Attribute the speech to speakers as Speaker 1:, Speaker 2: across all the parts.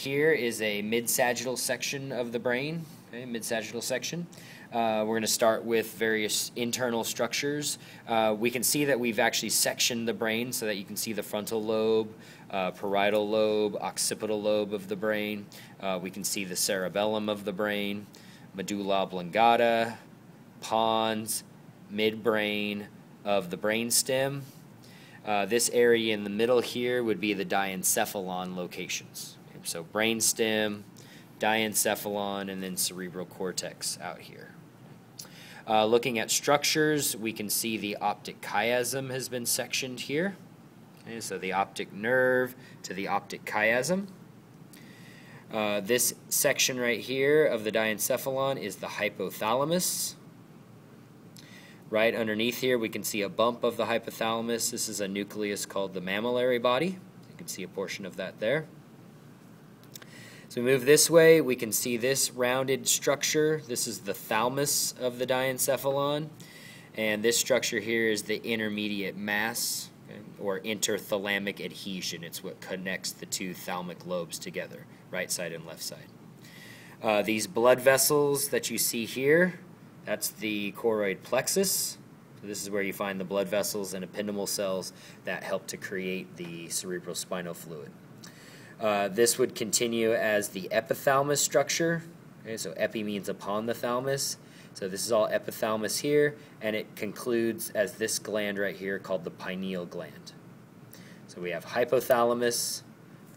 Speaker 1: here is a mid-sagittal section of the brain, okay, mid-sagittal section. We're going to start with various internal structures. We can see that we've actually sectioned the brain so that you can see the frontal lobe, parietal lobe, occipital lobe of the brain. We can see the cerebellum of the brain, medulla oblongata, pons, midbrain of the brainstem. This area in the middle here would be the diencephalon locations. Okay, so brainstem, diencephalon, and then cerebral cortex out here. Looking at structures, we can see the optic chiasm has been sectioned here. Okay, so the optic nerve to the optic chiasm. This section right here of the diencephalon is the hypothalamus. Right underneath here we can see a bump of the hypothalamus. This is a nucleus called the mammillary body. You can see a portion of that there. So we move this way, we can see this rounded structure. This is the thalamus of the diencephalon. And this structure here is the intermediate mass, okay, or interthalamic adhesion. It's what connects the two thalamic lobes together, right side and left side. These blood vessels that you see here, that's the choroid plexus. So this is where you find the blood vessels and ependymal cells that help to create the cerebrospinal fluid. This would continue as the epithalamus structure. Okay, so epi means upon the thalamus. So this is all epithalamus here, and it concludes as this gland right here called the pineal gland. So we have hypothalamus,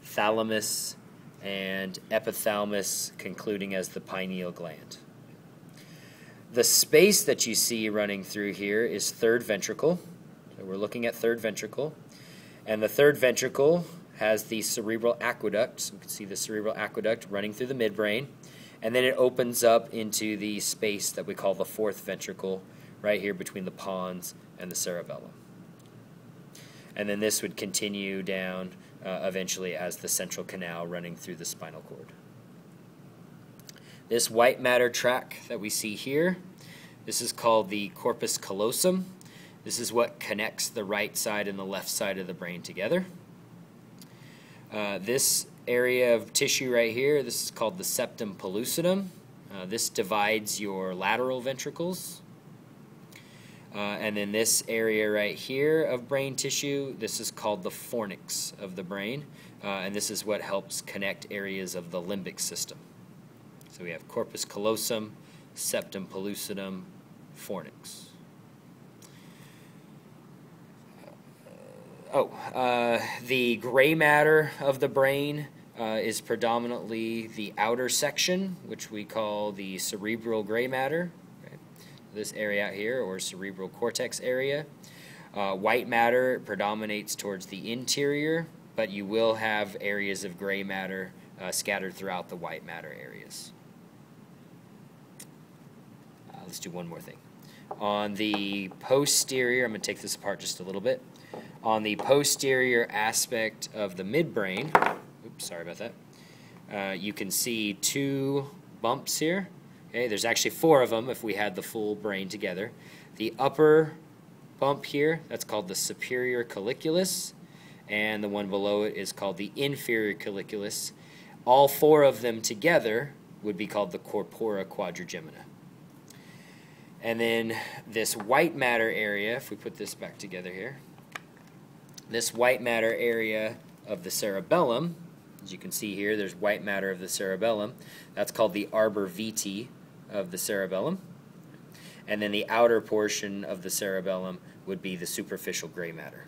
Speaker 1: thalamus, and epithalamus concluding as the pineal gland. The space that you see running through here is third ventricle. So we're looking at third ventricle. And the third ventricle has the cerebral aqueduct. So we can see the cerebral aqueduct running through the midbrain. And then it opens up into the space that we call the fourth ventricle, right here between the pons and the cerebellum. And then this would continue down eventually as the central canal running through the spinal cord. This white matter tract that we see here, this is called the corpus callosum. This is what connects the right side and the left side of the brain together. This area of tissue right here, this is called the septum pellucidum. This divides your lateral ventricles. And then this area right here of brain tissue, this is called the fornix of the brain. And this is what helps connect areas of the limbic system. So we have corpus callosum, septum pellucidum, fornix. The gray matter of the brain is predominantly the outer section, which we call the cerebral gray matter. Okay. This area out here, or cerebral cortex area. White matter predominates towards the interior, but you will have areas of gray matter scattered throughout the white matter areas. Let's do one more thing. On the posterior, I'm going to take this apart just a little bit. On the posterior aspect of the midbrain, oops, sorry about that, you can see two bumps here. Okay, there's actually four of them if we had the full brain together. The upper bump here, that's called the superior colliculus, and the one below it is called the inferior colliculus. All four of them together would be called the corpora quadrigemina. And then this white matter area, if we put this back together here, this white matter area of the cerebellum, as you can see here, there's white matter of the cerebellum. That's called the arbor vitae of the cerebellum. And then the outer portion of the cerebellum would be the superficial gray matter.